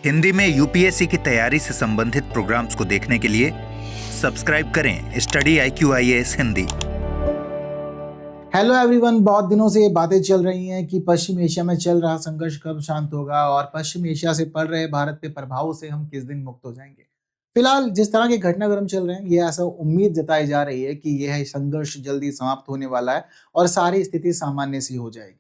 हिंदी में यूपीएससी की तैयारी से संबंधित प्रोग्राम्स को देखने के लिए सब्सक्राइब करें study IQIAS Hindi. Hello everyone, बहुत दिनों से ये बातें चल रही हैं कि पश्चिम एशिया में चल रहा संघर्ष कब शांत होगा और पश्चिम एशिया से पड़ रहे भारत पे प्रभाव से हम किस दिन मुक्त हो जाएंगे। फिलहाल जिस तरह के घटनाक्रम चल रहे हैं, ये ऐसा उम्मीद जताई जा रही है कि यह संघर्ष जल्दी समाप्त होने वाला है और सारी स्थिति सामान्य सी हो जाएगी।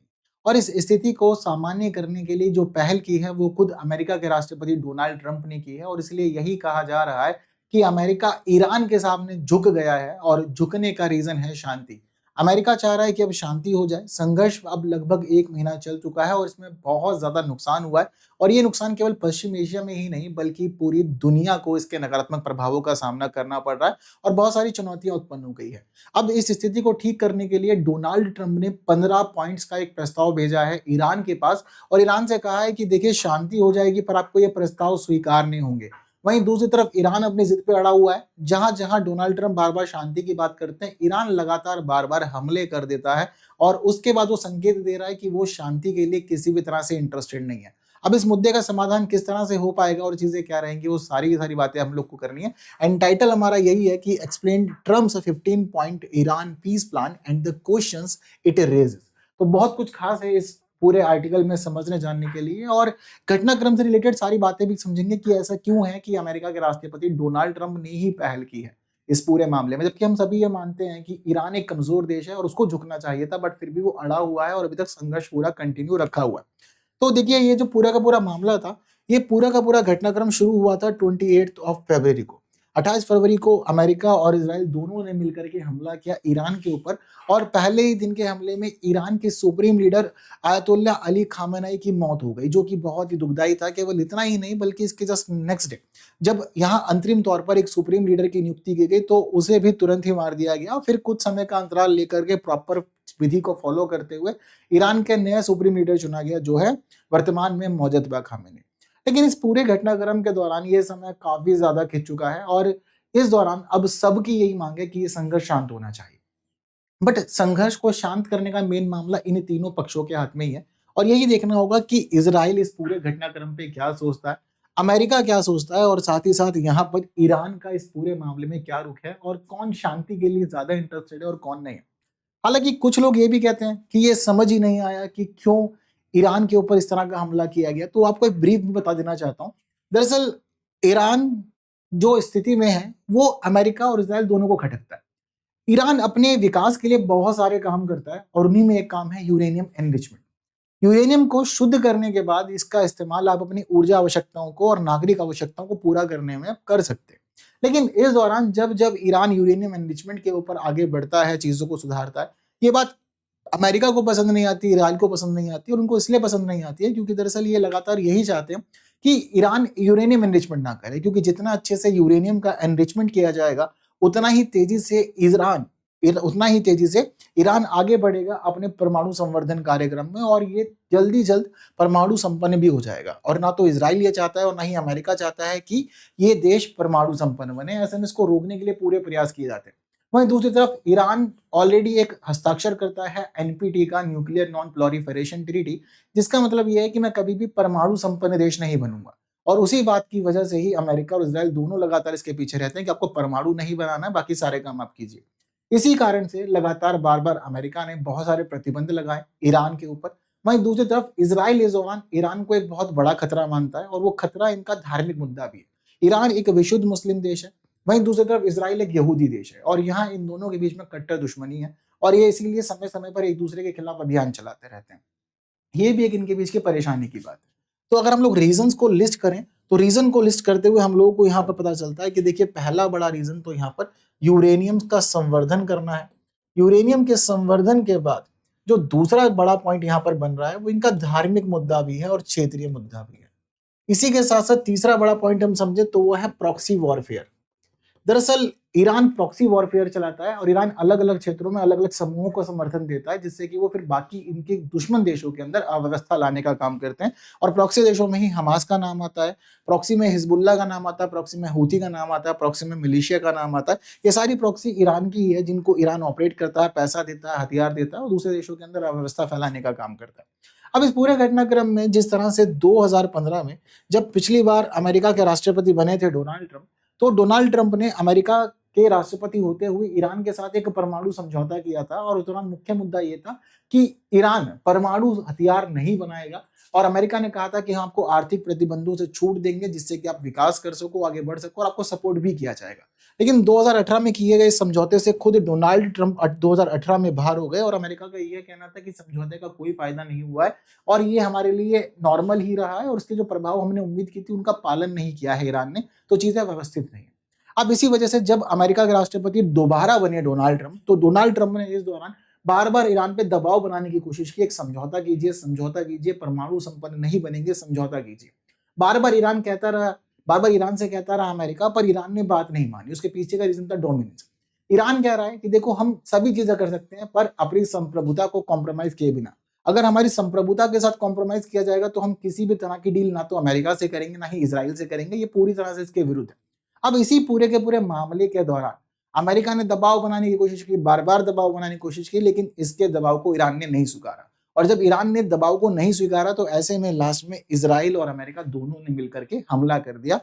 और इस स्थिति को सामान्य करने के लिए जो पहल की है वो खुद अमेरिका के राष्ट्रपति डोनाल्ड ट्रंप ने की है और इसलिए यही कहा जा रहा है कि अमेरिका ईरान के सामने झुक गया है और झुकने का रीजन है शांति। अमेरिका चाह रहा है कि अब शांति हो जाए। संघर्ष अब लगभग 1 महीना चल चुका है और इसमें बहुत ज़्यादा नुकसान हुआ है और ये नुकसान केवल पश्चिम एशिया में ही नहीं बल्कि पूरी दुनिया को इसके नकारात्मक प्रभावों का सामना करना पड़ रहा है और बहुत सारी चुनौतियां उत्पन्न हो गई है। अब इस स्थिति को ठीक करने के लिए डोनाल्ड ट्रंप ने 15 पॉइंट्स का एक प्रस्ताव भेजा है ईरान के पास और ईरान से कहा है कि देखिए शांति हो जाएगी पर आपको ये प्रस्ताव स्वीकार नहीं होंगे। वहीं दूसरी तरफ ईरान अपनी जिद पे अड़ा हुआ है। जहां जहां डोनाल्ड ट्रंप बार बार शांति की बात करते हैं, ईरान लगातार बार बार हमले कर देता है और उसके बाद वो संकेत दे रहा है कि वो शांति के लिए किसी भी तरह से इंटरेस्टेड नहीं है। अब इस मुद्दे का समाधान किस तरह से हो पाएगा और चीजें क्या रहेंगी, वो सारी की सारी बातें हम लोग को करनी है। एंड टाइटल हमारा यही है कि explain Trump's 15 point Iran peace plan and the questions it raises. तो बहुत कुछ खास है इस पूरे आर्टिकल में समझने जानने के लिए और घटनाक्रम से रिलेटेड सारी बातें भी समझेंगे कि ऐसा क्यों है कि अमेरिका के राष्ट्रपति डोनाल्ड ट्रंप ने ही पहल की है इस पूरे मामले में, जबकि हम सभी ये मानते हैं कि ईरान एक कमजोर देश है और उसको झुकना चाहिए था, बट फिर भी वो अड़ा हुआ है और अभी तक संघर्ष पूरा कंटिन्यू रखा हुआ है। तो देखिए, ये जो पूरा का पूरा मामला था, ये पूरा का पूरा घटनाक्रम शुरू हुआ था 28 फरवरी को। 28 फरवरी को अमेरिका और इजराइल दोनों ने मिलकर के हमला किया ईरान के ऊपर और पहले ही दिन के हमले में ईरान के supreme leader ayatollah Ali Khamenei की मौत हो गई, जो कि बहुत ही दुखदाई था। केवल इतना ही नहीं बल्कि इसके जस्ट नेक्स्ट डे जब यहाँ अंतरिम तौर पर एक सुप्रीम लीडर की नियुक्ति की गई तो उसे भी तुरंत ही मार दिया गया। फिर कुछ समय का अंतराल लेकर के प्रॉपर विधि को फॉलो करते हुए ईरान के नया सुप्रीम लीडर चुना गया, जो है वर्तमान में मुजतबा खामेनेई। लेकिन इस पूरे घटनाक्रम के दौरान ये समय काफी ज्यादा खिंच चुका है और इस दौरान अब सबकी यही मांग है कि ये संघर्ष शांत होना चाहिए। बट संघर्ष को शांत करने का मेन मामला इन तीनों पक्षों के हाथ में ही है और यही देखना होगा कि इजराइल इस पूरे घटनाक्रम पे क्या सोचता है, अमेरिका क्या सोचता है और साथ ही साथ यहाँ पर ईरान का इस पूरे मामले में क्या रुख है और कौन शांति के लिए ज्यादा इंटरेस्टेड है और कौन नहीं है। हालांकि कुछ लोग ये भी कहते हैं कि ये समझ ही नहीं आया कि क्यों ईरान के ऊपर इस तरह का हमला किया गया। तो आपको एक ब्रीफ में बता देना चाहता हूँ। दरअसल ईरान जो स्थिति में है वो अमेरिका और इजराइल दोनों को खटकता है। ईरान अपने विकास के लिए बहुत सारे काम करता है और उन्हीं में एक काम है यूरेनियम एनरिचमेंट। यूरेनियम को शुद्ध करने के बाद इसका इस्तेमाल आप अपनी ऊर्जा आवश्यकताओं को और नागरिक आवश्यकताओं को पूरा करने में कर सकते हैं। लेकिन इस दौरान जब जब ईरान यूरेनियम एनरिचमेंट के ऊपर आगे बढ़ता है, चीजों को सुधारता है, ये बात अमेरिका को पसंद नहीं आती, ईरान को पसंद नहीं आती और उनको इसलिए पसंद नहीं आती है क्योंकि दरअसल ये लगातार यही चाहते हैं कि ईरान यूरेनियम एनरिचमेंट ना करे, क्योंकि जितना अच्छे से यूरेनियम का एनरिचमेंट किया जाएगा उतना ही तेजी से ईरान आगे बढ़ेगा अपने परमाणु संवर्धन कार्यक्रम में और ये जल्दी जल्द परमाणु संपन्न भी हो जाएगा। और ना तो इजराइल ये चाहता है और ना ही अमेरिका चाहता है कि ये देश परमाणु संपन्न बने। ऐसे में इसको रोकने के लिए पूरे प्रयास किए जाते हैं। वहीं दूसरी तरफ ईरान ऑलरेडी एक हस्ताक्षर करता है एनपीटी का, न्यूक्लियर नॉन प्लॉरिफरेशन ट्रीटी, जिसका मतलब यह है कि मैं कभी भी परमाणु संपन्न देश नहीं बनूंगा। और उसी बात की वजह से ही अमेरिका और इजराइल दोनों लगातार इसके पीछे रहते हैं कि आपको परमाणु नहीं बनाना है, बाकी सारे काम आप कीजिए। इसी कारण से लगातार बार बार अमेरिका ने बहुत सारे प्रतिबंध लगाए ईरान के ऊपर। वहीं दूसरी तरफ इजराइल इस दौरान ईरान को एक बहुत बड़ा खतरा मानता है और वो खतरा इनका धार्मिक मुद्दा भी है। ईरान एक विशुद्ध मुस्लिम देश है, वहीं दूसरी तरफ इजराइल एक यहूदी देश है और यहाँ इन दोनों के बीच में कट्टर दुश्मनी है और ये इसीलिए समय समय पर एक दूसरे के खिलाफ अभियान चलाते रहते हैं। ये भी एक इनके बीच की परेशानी की बात है। तो अगर हम लोग रीजंस को लिस्ट करें तो रीजन को लिस्ट करते हुए हम लोगों को यहाँ पर पता चलता है कि देखिए, पहला बड़ा रीजन तो यहाँ पर यूरेनियम का संवर्धन करना है। यूरेनियम के संवर्धन के बाद जो दूसरा बड़ा पॉइंट यहाँ पर बन रहा है वो इनका धार्मिक मुद्दा भी है और क्षेत्रीय मुद्दा भी है। इसी के साथ साथ तीसरा बड़ा पॉइंट हम समझे तो वो है प्रॉक्सी वॉरफेयर। दरअसल ईरान प्रॉक्सी वॉरफेयर चलाता है और ईरान अलग अलग क्षेत्रों में अलग अलग समूहों को समर्थन देता है, जिससे कि वो फिर बाकी इनके दुश्मन देशों के अंदर अव्यवस्था लाने का काम करते हैं। और प्रॉक्सी देशों में ही हमास का नाम आता है, प्रॉक्सी में हिजबुल्ला का नाम आता है, प्रॉक्सी में हूथी का नाम आता है, प्रॉक्सी में मिलिशिया का नाम आता है। ये सारी प्रॉक्सी ईरान की ही है, जिनको ईरान ऑपरेट करता है, पैसा देता है, हथियार देता है और दूसरे देशों के अंदर अव्यवस्था फैलाने का काम करता है। अब इस पूरे घटनाक्रम में जिस तरह से 2015 में जब पिछली बार अमेरिका के राष्ट्रपति बने थे डोनाल्ड ट्रंप, तो डोनाल्ड ट्रंप ने अमेरिका के राष्ट्रपति होते हुए ईरान के साथ एक परमाणु समझौता किया था और उस दौरान मुख्य मुद्दा ये था कि ईरान परमाणु हथियार नहीं बनाएगा और अमेरिका ने कहा था कि हम आपको आर्थिक प्रतिबंधों से छूट देंगे जिससे कि आप विकास कर सको, आगे बढ़ सको और आपको सपोर्ट भी किया जाएगा। लेकिन 2018 में किए गए समझौते से खुद डोनाल्ड ट्रंप 2018 में बाहर हो गए और अमेरिका का यह कहना था कि समझौते का कोई फायदा नहीं हुआ है और ये हमारे लिए नॉर्मल ही रहा है और उसके जो प्रभाव हमने उम्मीद की थी उनका पालन नहीं किया है ईरान ने, तो चीजें व्यवस्थित नहीं है। अब इसी वजह से जब अमेरिका के राष्ट्रपति दोबारा बने डोनाल्ड ट्रंप, तो डोनाल्ड ट्रंप ने इस दौरान बार बार ईरान पे दबाव बनाने की कोशिश की, एक समझौता कीजिए, परमाणु संपन्न नहीं बनेंगे, समझौता कीजिए। बार बार ईरान से कहता रहा अमेरिका, पर ईरान ने बात नहीं मानी। उसके पीछे का रीजन था डोमिनेंस। ईरान कह रहा है कि देखो हम सभी चीजें कर सकते हैं पर अपनी संप्रभुता को कॉम्प्रोमाइज किए बिना। अगर हमारी संप्रभुता के साथ कॉम्प्रोमाइज किया जाएगा तो हम किसी भी तरह की डील ना तो अमेरिका से करेंगे ना ही इजराइल से करेंगे, ये पूरी तरह से इसके विरुद्ध है। अब इसी पूरे के पूरे मामले के दौरान अमेरिका ने दबाव बनाने की कोशिश की, बार बार दबाव बनाने की कोशिश की, लेकिन इसके दबाव को ईरान ने नहीं स्वीकारा और जब ईरान ने दबाव को नहीं स्वीकारा तो ऐसे में लास्ट में इजराइल और अमेरिका दोनों ने मिलकर के हमला कर दिया।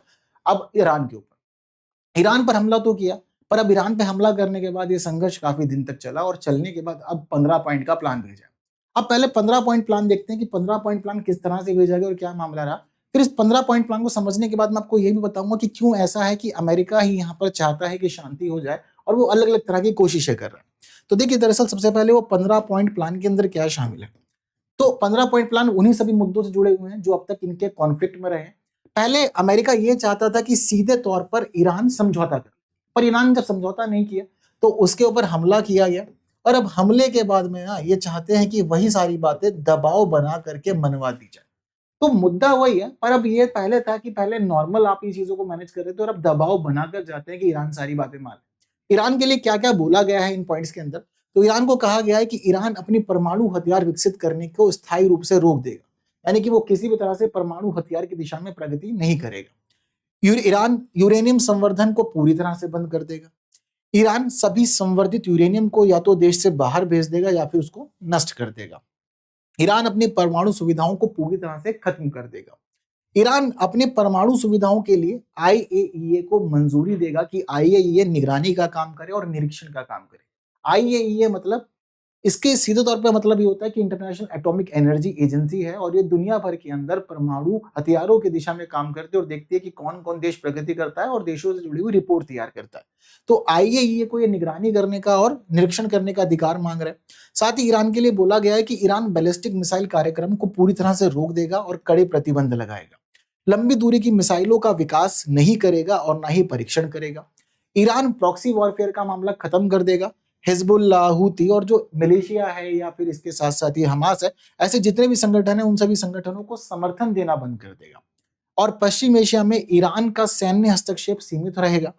अब ईरान के ऊपर, ईरान पर हमला तो किया, पर अब ईरान पे हमला करने के बाद ये संघर्ष काफी दिन तक चला और चलने के बाद अब 15 पॉइंट का प्लान भेजा। अब पहले 15 पॉइंट प्लान देखते हैं कि 15 पॉइंट प्लान किस तरह से भेजा गया और क्या मामला रहा। फिर इस 15 पॉइंट प्लान को समझने के बाद मैं आपको ये भी बताऊंगा कि क्यों ऐसा है कि अमेरिका ही यहाँ पर चाहता है कि शांति हो जाए और वो अलग अलग तरह की कोशिशें कर रहा है। तो देखिए दरअसल सबसे पहले वो 15 पॉइंट प्लान के अंदर क्या शामिल है। तो 15 पॉइंट प्लान उन्हीं सभी मुद्दों से जुड़े हुए हैं जो अब तक इनके कॉन्फ्लिक्ट में रहे। पहले अमेरिका ये चाहता था कि सीधे तौर पर ईरान समझौता करे, पर ईरान जब समझौता नहीं किया तो उसके ऊपर हमला किया गया और अब हमले के बाद में ये चाहते हैं कि वही सारी बातें दबाव बना करके मनवा दी जाए। तो मुद्दा वही है, पर अब ये पहले था कि पहले नॉर्मल आप ये चीजों को मैनेज कर रहे थे और अब दबाव बनाकर जाते हैं कि ईरान सारी बातें मान ले। ईरान के लिए क्या क्या बोला गया है इन पॉइंट्स के अंदर, तो ईरान को कहा गया है कि ईरान अपनी परमाणु हथियार विकसित करने को स्थायी रूप से रोक देगा, यानी कि वो किसी भी तरह से परमाणु हथियार की दिशा में प्रगति नहीं करेगा। ईरान यूरेनियम संवर्धन को पूरी तरह से बंद कर देगा। ईरान सभी संवर्धित यूरेनियम को या तो देश से बाहर भेज देगा या फिर उसको नष्ट कर देगा। ईरान अपनी परमाणु सुविधाओं को पूरी तरह से खत्म कर देगा। ईरान अपने परमाणु सुविधाओं के लिए आईएईए को मंजूरी देगा कि आईएईए निगरानी का काम करे और निरीक्षण का काम करे। आईएईए मतलब, इसके सीधे तौर पे मतलब ये होता है कि इंटरनेशनल एटॉमिक एनर्जी एजेंसी है और ये दुनिया भर के अंदर परमाणु हथियारों की दिशा में काम करती है और देखती है कि कौन कौन देश प्रगति करता है और देशों से जुड़ी हुई रिपोर्ट तैयार करता है। तो आईएईए को ये निगरानी करने का और निरीक्षण करने का अधिकार मांग रहा है। साथ ही ईरान के लिए बोला गया है कि ईरान बैलिस्टिक मिसाइल कार्यक्रम को पूरी तरह से रोक देगा और कड़े प्रतिबंध लगाएगा। लंबी दूरी की मिसाइलों का विकास नहीं करेगा और ना ही परीक्षण करेगा। ईरान प्रॉक्सी वॉरफेयर का मामला खत्म कर देगा। हिजबुल्लाह, हूती और जो मलेशिया है या फिर इसके साथ साथ ही हमास है, ऐसे जितने भी संगठन हैं उन सभी संगठनों को समर्थन देना बंद कर देगा। और पश्चिम एशिया में ईरान का सैन्य हस्तक्षेप सीमित रहेगा।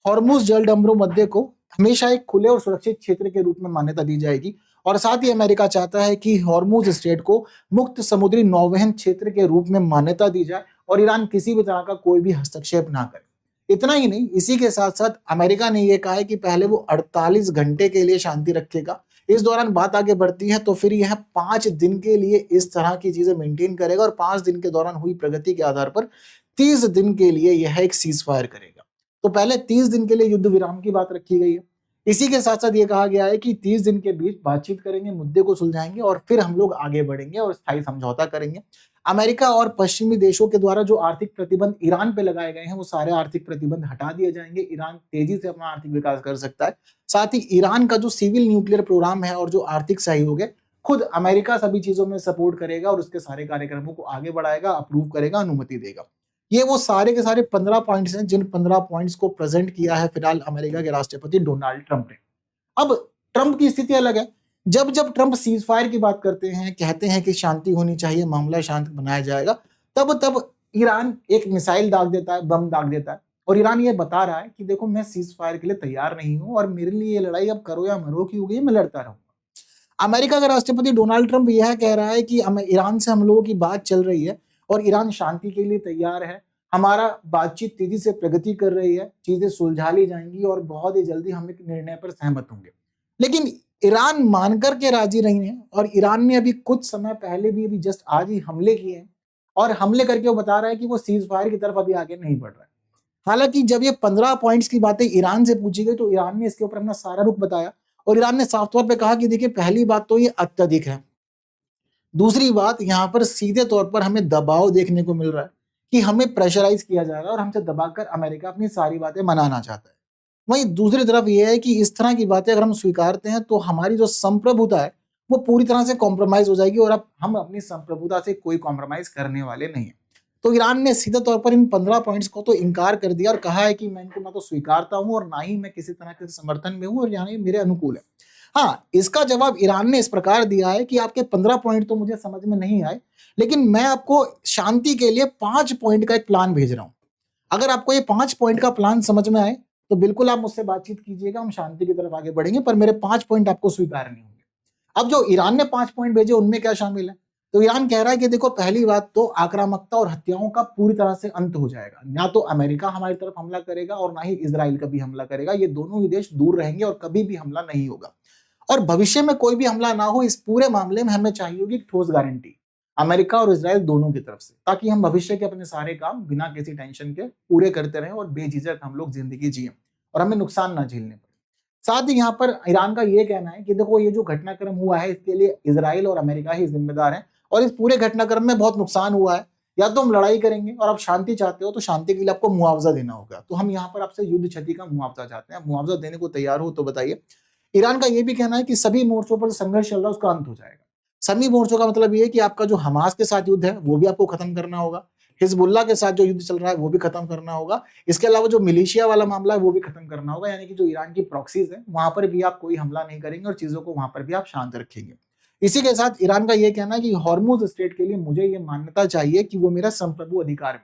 हॉर्मुज जलडंबरो मध्य को हमेशा एक खुले और सुरक्षित क्षेत्र के रूप में मान्यता दी जाएगी और साथ ही अमेरिका चाहता है कि हॉर्मुज स्ट्रेट को मुक्त समुद्री नौवहन क्षेत्र के रूप में मान्यता दी जाए और ईरान किसी भी तरह का कोई भी हस्तक्षेप ना करे। इतना ही नहीं, इसी के साथ साथ अमेरिका ने यह कहा है कि पहले वो 48 घंटे के लिए शांति रखेगा। इस दौरान बात आगे बढ़ती है तो फिर यह 5 दिन के लिए इस तरह की चीजें मेंटेन करेगा और 5 दिन के दौरान हुई प्रगति के आधार पर 30 दिन के लिए यह एक सीज फायर करेगा। तो पहले 30 दिन के लिए युद्ध विराम की बात रखी गई है। इसी के साथ साथ ये कहा गया है कि 30 दिन के बीच बातचीत करेंगे, मुद्दे को सुलझाएंगे और फिर हम लोग आगे बढ़ेंगे और स्थायी समझौता करेंगे। अमेरिका और पश्चिमी देशों के द्वारा जो आर्थिक प्रतिबंध ईरान पे लगाए गए हैं वो सारे आर्थिक प्रतिबंध हटा दिए जाएंगे। ईरान तेजी से अपना आर्थिक विकास कर सकता है। साथ ही ईरान का जो सिविल न्यूक्लियर प्रोग्राम है और जो आर्थिक सहयोग है, खुद अमेरिका सभी चीजों में सपोर्ट करेगा और उसके सारे कार्यक्रमों को आगे बढ़ाएगा, अप्रूव करेगा, अनुमति देगा। ये वो सारे के सारे 15 पॉइंट्स हैं जिन 15 पॉइंट्स को प्रेजेंट किया है फिलहाल अमेरिका के राष्ट्रपति डोनाल्ड ट्रंप ने। अब ट्रंप की स्थिति अलग है। जब जब ट्रंप सीज फायर की बात करते हैं, कहते हैं कि शांति होनी चाहिए, मामला शांत बनाया जाएगा, तब तब ईरान एक मिसाइल दाग देता है, बम दाग देता है और ईरान ये बता रहा है कि देखो मैं सीज फायर के लिए तैयार नहीं हूं और मेरे लिए ये लड़ाई अब करो या मरो की हो गई, मैं लड़ता रहूंगा। अमेरिका का राष्ट्रपति डोनाल्ड ट्रंप यह कह रहा है कि ईरान से हम लोगों की बात चल रही है और ईरान शांति के लिए तैयार है, हमारा बातचीत तेजी से प्रगति कर रही है, चीजें सुलझा ली जाएंगी और बहुत ही जल्दी हम एक निर्णय पर सहमत होंगे। लेकिन ईरान मानकर के राजी नहीं है, और ईरान ने अभी कुछ समय पहले भी अभी जस्ट आज ही हमले किए हैं, और हमले करके वो बता रहा है कि वो सीज फायर की तरफ अभी आगे नहीं बढ़ रहा है। हालांकि जब ये 15 पॉइंट्स की बातें ईरान से पूछी गई तो ईरान ने इसके ऊपर अपना सारा रुख बताया, और ईरान ने साफ तौर पे कहा कि देखिए, पहली बात तो ये अत्यधिक है, दूसरी बात यहाँ पर सीधे तौर पर हमें दबाव देखने को मिल रहा है कि हमें प्रेशराइज किया जाएगा और हमसे दबाकर अमेरिका अपनी सारी बातें मनाना चाहता है। वहीं दूसरी तरफ यह है कि इस तरह की बातें अगर हम स्वीकारते हैं तो हमारी जो संप्रभुता है वो पूरी तरह से कॉम्प्रोमाइज हो जाएगी, और अब हम अपनी संप्रभुता से कोई कॉम्प्रोमाइज करने वाले नहीं है। तो ईरान ने सीधे तौर पर इन 15 पॉइंट्स को तो इनकार कर दिया और कहा है कि मैं इनको ना तो स्वीकारता हूं और ना ही मैं किसी तरह के समर्थन में हूं, और यानी मेरे अनुकूल है। हाँ, इसका जवाब ईरान ने इस प्रकार दिया है कि आपके 15 पॉइंट तो मुझे समझ में नहीं आए, लेकिन मैं आपको शांति के लिए 5 पॉइंट का एक प्लान भेज रहा हूं। अगर आपको ये 5 पॉइंट का प्लान समझ में आए तो बिल्कुल आप मुझसे बातचीत कीजिएगा, हम शांति की तरफ आगे बढ़ेंगे, पर मेरे 5 पॉइंट आपको स्वीकार नहीं होंगे। अब जो ईरान ने 5 पॉइंट भेजे उनमें क्या शामिल है? तो ईरान कह रहा है कि देखो, पहली बात तो आक्रामकता और हत्याओं का पूरी तरह से अंत हो जाएगा। ना तो अमेरिका हमारी तरफ हमला करेगा और ना ही इजराइल कभी हमला करेगा, ये दोनों ही देश दूर रहेंगे और कभी भी हमला नहीं होगा। और भविष्य में कोई भी हमला ना हो, इस पूरे मामले में हमें चाहिए होगी ठोस गारंटी अमेरिका और इजराइल दोनों की तरफ से, ताकि हम भविष्य के अपने सारे काम बिना किसी टेंशन के पूरे करते रहें और बेझिझक हम लोग जिंदगी जिए और हमें नुकसान ना झेलने पड़े। साथ ही यहाँ पर ईरान का ये कहना है कि देखो, ये जो घटनाक्रम हुआ है इसके लिए इजराइल और अमेरिका ही जिम्मेदार हैं, और इस पूरे घटनाक्रम में बहुत नुकसान हुआ है। या तो हम लड़ाई करेंगे और आप शांति चाहते हो तो शांति के लिए आपको मुआवजा देना होगा, तो हम यहाँ पर आपसे युद्ध क्षति का मुआवजा चाहते हैं, मुआवजा देने को तैयार हो तो बताइए। ईरान का यह भी कहना है कि सभी मोर्चों पर संघर्ष चल रहा है उसका अंत हो जाएगा। सभी मोर्चों का मतलब ये है कि आपका जो हमास के साथ युद्ध है वो भी आपको खत्म करना होगा, हिजबुल्लाह के साथ जो युद्ध चल रहा है वो भी खत्म करना होगा, इसके अलावा जो मिलिशिया वाला मामला है वो भी खत्म करना होगा, यानी कि जो ईरान की प्रॉक्सीज है वहां पर भी आप कोई हमला नहीं करेंगे और चीजों को वहां पर भी आप शांत रखेंगे। इसी के साथ ईरान का ये कहना है कि हॉर्मुज स्टेट के लिए मुझे ये मान्यता चाहिए कि वो मेरा संप्रभु अधिकार में,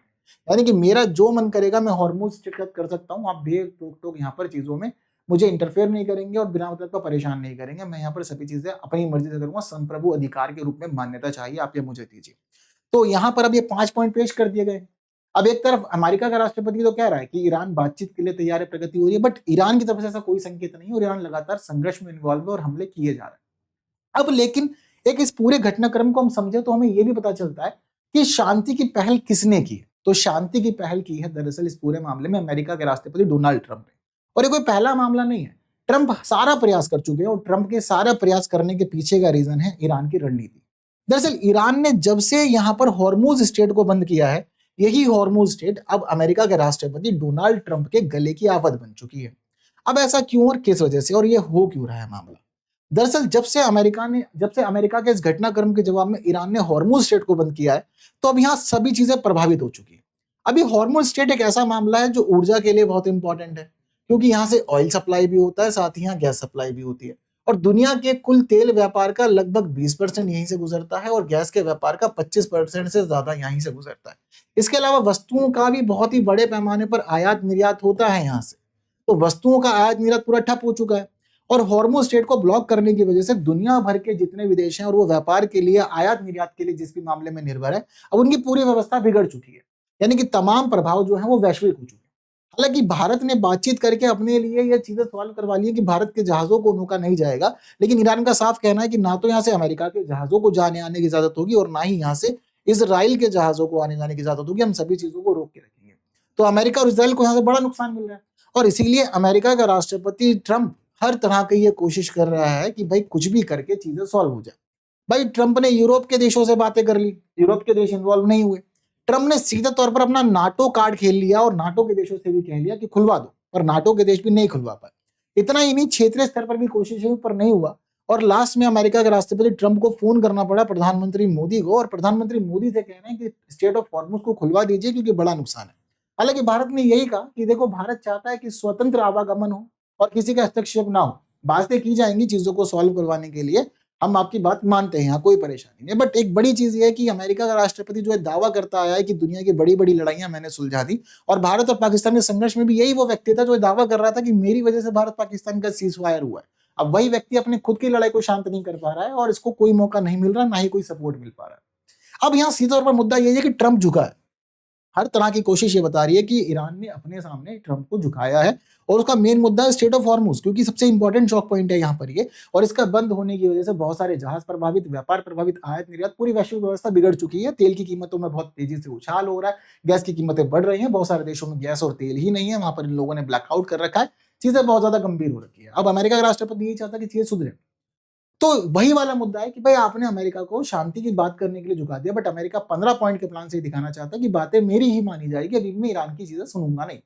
यानी कि मेरा जो मन करेगा मैं हॉर्मुज स्टेट कर सकता हूँ, आप बेरोक टोक यहाँ पर चीजों में मुझे इंटरफेयर नहीं करेंगे और बिना मतलब का परेशान नहीं करेंगे, मैं यहाँ पर सभी चीजें अपनी मर्जी से करूंगा, संप्रभु अधिकार के रूप में मान्यता चाहिए, आप ये मुझे दीजिए। तो यहाँ पर अब ये 5 पॉइंट पेश कर दिए गए। अब एक तरफ अमेरिका का राष्ट्रपति तो कह रहा है कि ईरान बातचीत के लिए तैयार है, प्रगति हो रही है, बट ईरान की तरफ से ऐसा कोई संकेत नहीं है और ईरान लगातार संघर्ष में इन्वॉल्व है और हमले किए जा रहे हैं। अब लेकिन एक इस पूरे घटनाक्रम को हम समझे तो हमें यह भी पता चलता है कि शांति की पहल किसने की है। तो शांति की पहल की है दरअसल इस पूरे मामले में अमेरिका के राष्ट्रपति डोनाल्ड ट्रंप ने, और ये कोई पहला मामला नहीं है। ट्रंप सारा प्रयास कर चुके हैं और ट्रंप के सारा प्रयास करने के पीछे का रीजन है ईरान की रणनीति। दरअसल ईरान ने जब से यहां पर हॉर्मुज स्टेट को बंद किया है, यही हॉर्मुज स्टेट अब अमेरिका के राष्ट्रपति डोनाल्ड ट्रंप के गले की आवत बन चुकी है। अब ऐसा क्यों और किस वजह से और ये हो क्यों रहा है मामला? दरअसल जब से अमेरिका के इस घटनाक्रम के जवाब में ईरान ने हॉर्मुज स्टेट को बंद किया है, तो अब यहाँ सभी चीजें प्रभावित हो चुकी है। अभी हॉर्मुज स्टेट एक ऐसा मामला है जो ऊर्जा के लिए बहुत इंपॉर्टेंट है, क्योंकि यहाँ से ऑयल सप्लाई भी होता है, साथ ही यहाँ गैस सप्लाई भी होती है, और दुनिया के कुल तेल व्यापार का लगभग 20% यहीं से गुजरता है और गैस के व्यापार का 25% से ज्यादा यहीं से गुजरता है। इसके अलावा वस्तुओं का भी बहुत ही बड़े पैमाने पर आयात निर्यात होता है यहाँ से, तो वस्तुओं का आयात निर्यात पूरा ठप हो चुका है, और हॉर्मुज स्टेट को ब्लॉक करने की वजह से दुनिया भर के जितने भी देश हैं और वो व्यापार के लिए, आयात निर्यात के लिए जिस भी मामले में निर्भर है, अब उनकी पूरी व्यवस्था बिगड़ चुकी है, यानी कि तमाम प्रभाव जो है वो वैश्विक हो चुके हैं। हालांकि भारत ने बातचीत करके अपने लिए ये चीजें सॉल्व करवा ली है कि भारत के जहाजों को रोका नहीं जाएगा, लेकिन ईरान का साफ कहना है कि ना तो यहाँ से अमेरिका के जहाजों को जाने आने की इजाजत होगी और ना ही यहाँ से इजराइल के जहाजों को आने जाने की इजाजत होगी, हम सभी चीजों को रोक के रखेंगे। तो अमेरिका और इजराइल को यहाँ से बड़ा नुकसान मिल रहा है, और इसीलिए अमेरिका का राष्ट्रपति ट्रंप हर तरह की ये कोशिश कर रहा है कि भाई कुछ भी करके चीजें सॉल्व हो जाए। भाई ट्रंप ने यूरोप के देशों से बातें कर ली, यूरोप के देश इन्वॉल्व नहीं हुए। ट्रंप ने सीधे तौर पर अपना नाटो कार्ड खेल लिया और नाटो के देशों से भी कह लिया कि खुलवा दो, पर नाटो के देश भी नहीं खुलवा पाए। इतना ही नहीं, क्षेत्रीय स्तर पर भी कोशिश हुई पर नहीं हुआ, और लास्ट में अमेरिका के राष्ट्रपति ट्रंप को फोन करना पड़ा प्रधानमंत्री मोदी को, और प्रधानमंत्री मोदी से कहना है कि स्टेट ऑफ हॉर्मुज को खुलवा दीजिए क्योंकि बड़ा नुकसान है। हालांकि भारत ने यही कहा कि देखो, भारत चाहता है कि स्वतंत्र आवागमन हो और किसी का हस्तक्षेप ना हो, बातें की जाएंगी चीजों को सॉल्व करवाने के लिए, हम आपकी बात मानते हैं, यहाँ कोई परेशानी नहीं। बट एक बड़ी चीज ये है कि अमेरिका का राष्ट्रपति जो है दावा करता आया है कि दुनिया की बड़ी बड़ी लड़ाइयां मैंने सुलझा दी, और भारत और पाकिस्तान के संघर्ष में भी यही वो व्यक्ति था जो दावा कर रहा था कि मेरी वजह से भारत पाकिस्तान का सीज फायर हुआ है। अब वही व्यक्ति अपने खुद की लड़ाई को शांत नहीं कर पा रहा है और इसको कोई मौका नहीं मिल रहा, ना ही कोई सपोर्ट मिल पा रहा है। अब यहाँ सीधे तौर पर मुद्दा यही है कि ट्रंप झुका है, हर तरह की कोशिश ये बता रही है कि ईरान ने अपने सामने ट्रंप को झुकाया है और उसका मेन मुद्दा है स्ट्रेट ऑफ हॉर्मुज, क्योंकि सबसे इंपॉर्टेंट चौक पॉइंट है यहाँ पर ये, और इसका बंद होने की वजह से बहुत सारे जहाज प्रभावित, व्यापार प्रभावित, आयात निर्यात, पूरी वैश्विक व्यवस्था बिगड़ चुकी है। तेल की कीमतों में बहुत तेजी से उछाल हो रहा है, गैस की कीमतें बढ़ रही हैं, बहुत सारे देशों में गैस और तेल ही नहीं है, वहां पर इन लोगों ने ब्लैकआउट कर रखा है, चीजें बहुत ज्यादा गंभीर हो रखी है। अब अमेरिका का राष्ट्रपति यही चाहता है कि चीजें सुधरे, तो वही वाला मुद्दा है कि भाई आपने अमेरिका को शांति की बात करने के लिए झुका दिया, बट अमेरिका 15 पॉइंट के प्लान से दिखाना चाहता है कि बातें मेरी ही मानी जाएगी, अभी मैं ईरान की चीजें सुनूंगा नहीं।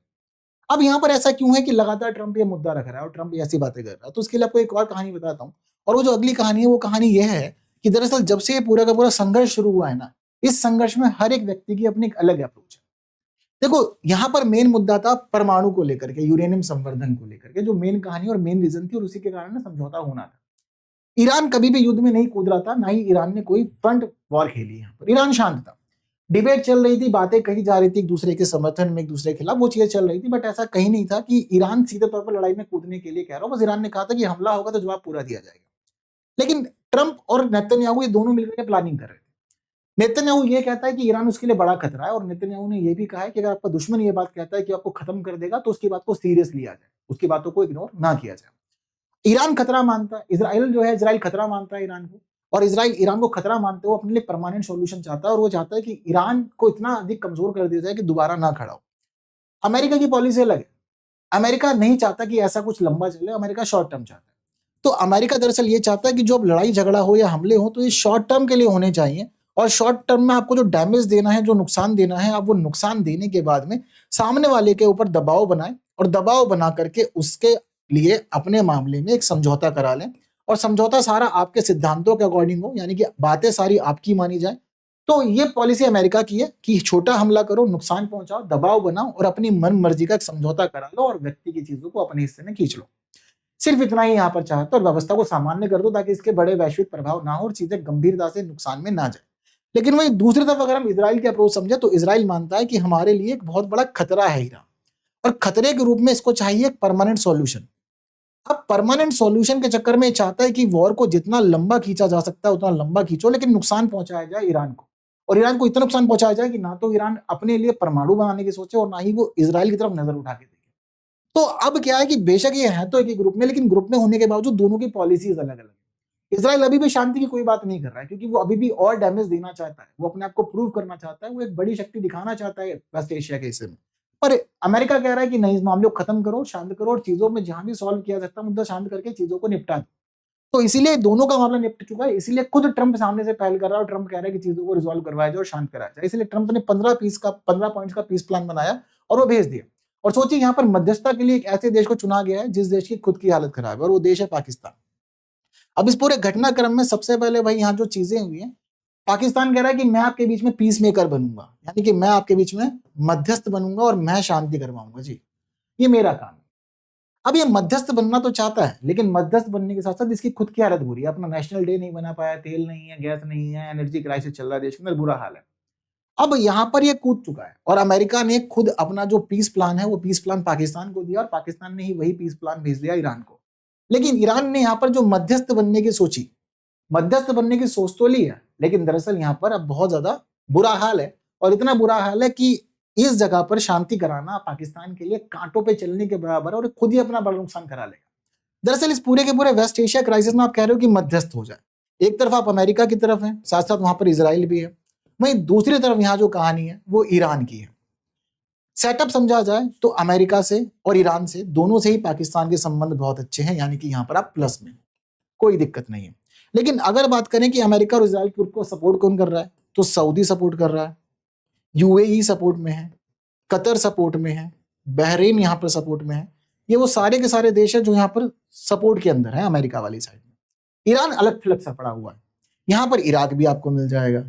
अब यहाँ पर ऐसा क्यों है कि लगातार ट्रंप ये मुद्दा रख रहा है और ट्रंप ऐसी बातें कर रहा है, तो उसके लिए आपको एक और कहानी बताता हूँ। और वो जो अगली कहानी है वो कहानी यह है कि दरअसल जब से ये पूरा का पूरा संघर्ष शुरू हुआ है ना, इस संघर्ष में हर एक व्यक्ति की अपनी एक अलग अप्रोच है। देखो यहाँ पर मेन मुद्दा था परमाणु को लेकर के, यूरेनियम संवर्धन को लेकर के, जो मेन कहानी और मेन रीजन थी, और उसी के कारण समझौता होना था। ईरान कभी भी युद्ध में नहीं कूद रहा था, ना ही ईरान ने कोई फ्रंट वॉर खेली। यहाँ पर ईरान शांत था, डिबेट चल रही थी, बातें कही जा रही थी एक दूसरे के समर्थन में, एक दूसरे के खिलाफ, वो चीजें चल रही थी, बट ऐसा कहीं नहीं था कि ईरान सीधे तौर पर लड़ाई में कूदने के लिए कह रहा हो। बस ईरान ने कहा था कि हमला होगा तो जवाब पूरा दिया जाएगा। लेकिन ट्रंप और नेतन्याहू ये दोनों मिलकर प्लानिंग कर रहे थे। नेतन्याहू ये कहता है कि ईरान उसके लिए बड़ा खतरा है, और नेतन्याहू ने यह भी कहा है कि अगर आपका दुश्मन ये बात कहता है कि आपको खत्म कर देगा तो उसकी बात को सीरियस लिया जाए, उसकी बातों को इग्नोर ना किया जाए। ईरान खतरा मानता है, इजराइल जो है, इजराइल खतरा मानता है ईरान को, और इजराइल ईरान को खतरा मानते हुए अपने लिए परमानेंट सॉल्यूशन चाहता है, और वो चाहता है कि ईरान को इतना अधिक कमजोर कर दिया जाए कि दोबारा ना खड़ा हो। अमेरिका की पॉलिसी अलग है, अमेरिका नहीं चाहता कि ऐसा कुछ लंबा चले, अमेरिका शॉर्ट टर्म चाहता है। तो अमेरिका दरअसल ये चाहता है कि जो अब लड़ाई झगड़ा हो या हमले हो तो ये शॉर्ट टर्म के लिए होने चाहिए, और शॉर्ट टर्म में आपको जो डैमेज देना है, जो नुकसान देना है, आप वो नुकसान देने के बाद में सामने वाले के ऊपर दबाव बनाए, और दबाव बना करके उसके लिए अपने मामले में एक समझौता करा लें, और समझौता सारा आपके सिद्धांतों के अकॉर्डिंग हो, यानी कि बातें सारी आपकी मानी जाए। तो ये पॉलिसी अमेरिका की है कि छोटा हमला करो, नुकसान पहुंचाओ, दबाव बनाओ, और अपनी मन मर्जी का एक समझौता करा लो, और व्यक्ति की चीजों को अपने हिस्से में खींच लो। सिर्फ इतना ही यहाँ पर चाहता, और व्यवस्था को सामान्य कर दो ताकि इसके बड़े वैश्विक प्रभाव ना हो और चीजें गंभीरता से नुकसान में ना जाए। लेकिन वही दूसरी तरफ अगर हम इजराइल के अप्रोच समझे तो इजराइल मानता है कि हमारे लिए एक बहुत बड़ा खतरा है ईरान, और खतरे के रूप में इसको चाहिए एक परमानेंट सॉल्यूशन। अब परमानेंट सॉल्यूशन के चक्कर में चाहता है कि वॉर को जितना लंबा खींचा जा सकता है उतना लंबा खींचो, लेकिन नुकसान पहुंचाया जाए ईरान को, और ईरान को इतना नुकसान पहुंचाया जाए कि ना तो ईरान अपने लिए परमाणु बनाने की सोचे और ना ही वो इजराइल की तरफ नजर उठा के देखे। तो अब क्या है कि बेशक ये है तो एक ही ग्रुप में, लेकिन ग्रुप में होने के बावजूद दोनों की पॉलिसीज अलग अलग है। इजराइल अभी भी शांति की कोई बात नहीं कर रहा है, क्योंकि वो अभी भी और डैमेज देना चाहता है, वो अपने आप को प्रूव करना चाहता है, वो एक बड़ी शक्ति दिखाना चाहता है वेस्ट एशिया के हिस्से में। पर अमेरिका कह रहा है कि नहीं, इस मामले को खत्म करो, शांत करो, और चीजों में जहां भी सॉल्व किया सकता है मुद्दा शांत करके चीजों को निपटा दो। तो इसीलिए दोनों का मामला निपट चुका है, इसीलिए खुद ट्रंप सामने से पहल कर रहा है, और ट्रंप कह रहा है कि चीजों को रिजॉल्व करवाया जाए और शांत कराया जाए। इसलिए ट्रंप ने 15 पॉइंट्स का पीस प्लान बनाया और वो भेज दिया। और सोचिए यहाँ पर मध्यस्थता के लिए एक ऐसे देश को चुना गया है जिस देश की खुद की हालत खराब है, और वो देश है पाकिस्तान। अब इस पूरे घटनाक्रम में सबसे पहले भाई यहाँ जो चीजें हुई हैं, पाकिस्तान कह रहा है कि मैं आपके बीच में पीस मेकर बनूंगा, यानी कि मैं आपके बीच में मध्यस्थ बनूंगा और मैं शांति करवाऊंगा, जी ये मेरा काम है। अब ये मध्यस्थ बनना तो चाहता है, लेकिन मध्यस्थ बनने के साथ साथ इसकी खुद की हालत बुरी है। अपना नेशनल डे नहीं बना पाया, तेल नहीं है, गैस नहीं है, एनर्जी क्राइसिस चल रहा है देश के अंदर, बुरा हाल है। अब यहां पर ये कूद चुका है, और अमेरिका ने खुद अपना जो पीस प्लान है वो पीस प्लान पाकिस्तान को दिया, और पाकिस्तान ने ही वही पीस प्लान भेज दिया ईरान को। लेकिन ईरान ने यहाँ पर जो मध्यस्थ बनने की सोची, मध्यस्थ बनने की सोच तो ली है, लेकिन दरअसल यहाँ पर अब बहुत ज्यादा बुरा हाल है, और इतना बुरा हाल है कि इस जगह पर शांति कराना पाकिस्तान के लिए कांटों पे चलने के बराबर है, और खुद ही अपना बड़ा नुकसान करा लेगा। दरअसल इस पूरे के पूरे वेस्ट एशिया क्राइसिस में आप कह रहे हो कि मध्यस्थ हो जाए, एक तरफ आप अमेरिका की तरफ हैं, साथ साथ वहां पर इजराइल भी है, वहीं दूसरी तरफ यहाँ जो कहानी है वो ईरान की है। सेटअप समझा जाए तो अमेरिका से और ईरान से, दोनों से ही पाकिस्तान के संबंध बहुत अच्छे हैं, यानी कि यहाँ पर आप प्लस में, कोई दिक्कत नहीं है। लेकिन अगर बात करें कि अमेरिका और इजराइल के ग्रुप को सपोर्ट कौन कर रहा है, तो सऊदी सपोर्ट कर रहा है, यूएई सपोर्ट में है, कतर सपोर्ट में है, बहरीन यहाँ पर सपोर्ट में है। ये वो सारे के सारे देश हैं जो यहाँ पर सपोर्ट के अंदर है अमेरिका वाली साइड में। ईरान अलग थलग सा पड़ा हुआ है, यहाँ पर इराक भी आपको मिल जाएगा।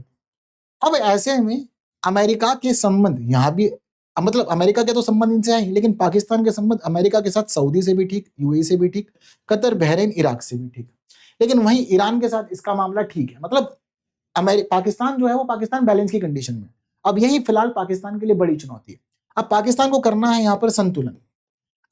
अब ऐसे में अमेरिका के संबंध यहाँ भी, मतलब अमेरिका के तो संबंध इनसे हैं, लेकिन पाकिस्तान के संबंध अमेरिका के साथ सऊदी से भी ठीक, यूएई से भी ठीक, कतर, बहरीन, इराक से भी ठीक। लेकिन वहीं ईरान के साथ इसका मामला ठीक है, मतलब पाकिस्तान जो है वो पाकिस्तान बैलेंस की कंडीशन में। अब यही फिलहाल पाकिस्तान के लिए बड़ी चुनौती है। अब पाकिस्तान को करना है यहाँ पर संतुलन।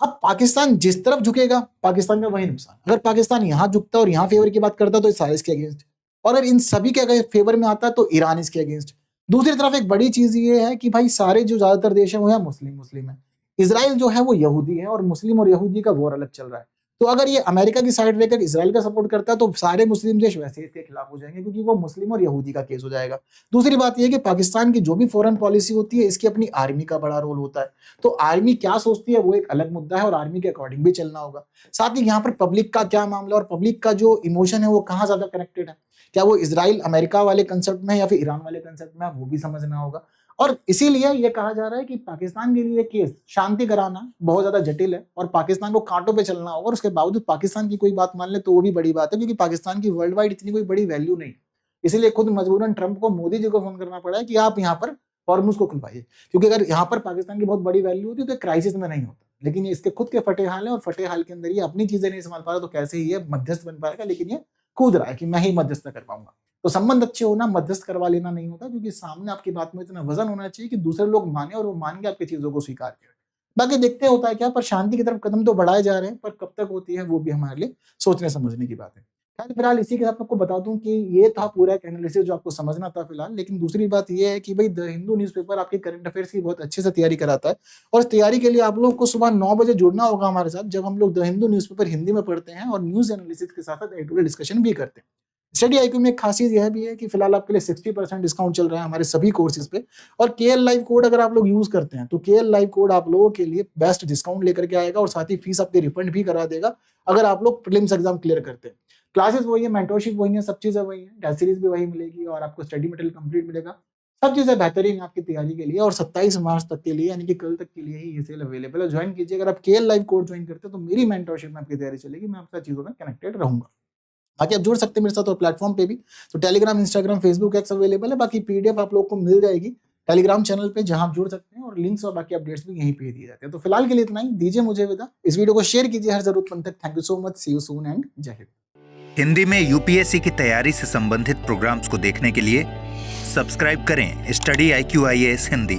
अब पाकिस्तान जिस तरफ झुकेगा पाकिस्तान का वही नुकसान। अगर पाकिस्तान यहाँ झुकता और यहाँ फेवर की बात करता तो सारे इसके अगेंस्ट, और अगर इन सभी के अगर फेवर में आता तो ईरान इसके अगेंस्ट। दूसरी तरफ एक बड़ी चीज ये है कि भाई सारे जो ज्यादातर देश है वो है मुस्लिम है। इसराइल जो है वो यहूदी है और मुस्लिम और यहूदी का वॉर अलग चल रहा है। तो अगर ये अमेरिका की साइड लेकर इसराइल का सपोर्ट करता है तो सारे मुस्लिम देश वैसे ही इसके खिलाफ हो जाएंगे, क्योंकि वो मुस्लिम और यहूदी का केस हो जाएगा। दूसरी बात यह कि पाकिस्तान की जो भी फॉरेन पॉलिसी होती है इसकी अपनी आर्मी का बड़ा रोल होता है। तो आर्मी क्या सोचती है वो एक अलग मुद्दा है और आर्मी के अकॉर्डिंग भी चलना होगा। साथ ही यहाँ पर पब्लिक का क्या मामला और पब्लिक का जो इमोशन है वो कहाँ ज्यादा कनेक्टेड है, क्या वो इसराइल अमेरिका वाले कंसेप्ट में है या फिर ईरान वाले कंसेप्ट में है, वो भी समझना होगा। और इसीलिए ये कहा जा रहा है कि पाकिस्तान के लिए केस शांति कराना बहुत ज्यादा जटिल है और पाकिस्तान को कांटों पे चलना होगा। और उसके बावजूद पाकिस्तान की कोई बात मान ले तो वो भी बड़ी बात है, क्योंकि पाकिस्तान की वर्ल्ड वाइड इतनी कोई बड़ी वैल्यू नहीं। इसीलिए खुद मजबूरन ट्रंप को मोदी जी को फोन करना पड़ा है कि आप यहाँ पर हॉर्मुज को खुलवाइए, क्योंकि अगर यहाँ पर पाकिस्तान की बहुत बड़ी वैल्यू होती तो क्राइसिस में नहीं होता। लेकिन ये इसके खुद के फटे हाल है और फटे हाल के अंदर ये अपनी चीजें नहीं संभाल पा रहा, तो कैसे ही ये मध्यस्थ बन पाएगा। लेकिन ये कूद रहा है कि मैं ही मध्यस्थ कर पाऊंगा। तो संबंध अच्छे होना मध्यस्थ करवा लेना नहीं होता, क्योंकि सामने आपकी बात में इतना वजन होना चाहिए कि दूसरे लोग माने और वो मान के आपकी चीजों को स्वीकार करें। बाकी देखते होता है क्या, पर शांति की तरफ कदम तो बढ़ाए जा रहे हैं, पर कब तक होती है वो भी हमारे लिए सोचने समझने की बात है। फिलहाल इसी के साथ आपको बता दूं कि ये था पूरा एक एनालिसिस जो आपको समझना था फिलहाल। लेकिन दूसरी बात ये है कि भाई द हिंदू न्यूज़पेपर आपके करंट अफेयर्स की बहुत अच्छे से तैयारी कराता है और इस तैयारी के लिए आप लोग को सुबह 9 बजे जुड़ना होगा हमारे साथ, जब हम लोग द हिंदू न्यूज़पेपर हिंदी में पढ़ते हैं और न्यूज एनालिसिस के साथ साथ एडिटोरियल डिस्कशन भी करते हैं। स्टडी आईक्यू में एक खास चीज यह भी है कि फिलहाल आपके लिए 60% डिस्काउंट चल रहा है हमारे सभी कोर्सेज पे। और केएल लाइव कोड अगर आप लोग यूज करते हैं तो केएल लाइव कोड आप लोगों के लिए बेस्ट डिस्काउंट लेकर के आएगा और साथ ही फीस आपके रिफंड भी करा देगा अगर आप लोग प्रीलिम्स एग्जाम क्लियर करते हैं। क्लासेस वही है, मेंटरशिप वही है, सब चीजें वही है, टेस्ट सीरीज भी वही मिलेगी और आपको स्टडी मटेरियल कंप्लीट मिलेगा। सब चीजें बेहतरीन आपकी तैयारी के लिए। और 27 मार्च तक के लिए यानी कि कल तक के लिए ही ये सेल अवेलेबल है। ज्वाइन कीजिए। अगर आप केएल लाइव कोड ज्वाइन करते हैं तो मेरी मेंटरशिप में आपकी तैयारी चलेगी, मैं आपके साथ चीजों में कनेक्टेड रहूंगा। बाकी आप जुड़ सकते हैं मेरे साथ और प्लेटफॉर्म पे भी, तो Telegram, Instagram, Facebook, x available है। बाकी पीडीएफ आप लोग को मिल जाएगी टेलीग्राम चैनल पे, जहां आप जुड़ सकते हैं और लिंक्स और बाकी अपडेट्स भी यहीं पे दिए जाते हैं। तो फिलहाल के लिए इतना ही, दीजिए मुझे विदा। इस वीडियो को शेयर कीजिए हर जरूरतमंद तक। Thank you so much, see you soon and Jai Hind. Hindi में यूपीएससी की तैयारी से संबंधित प्रोग्राम्स को देखने के लिए सब्सक्राइब करें स्टडी IQ IAS हिंदी।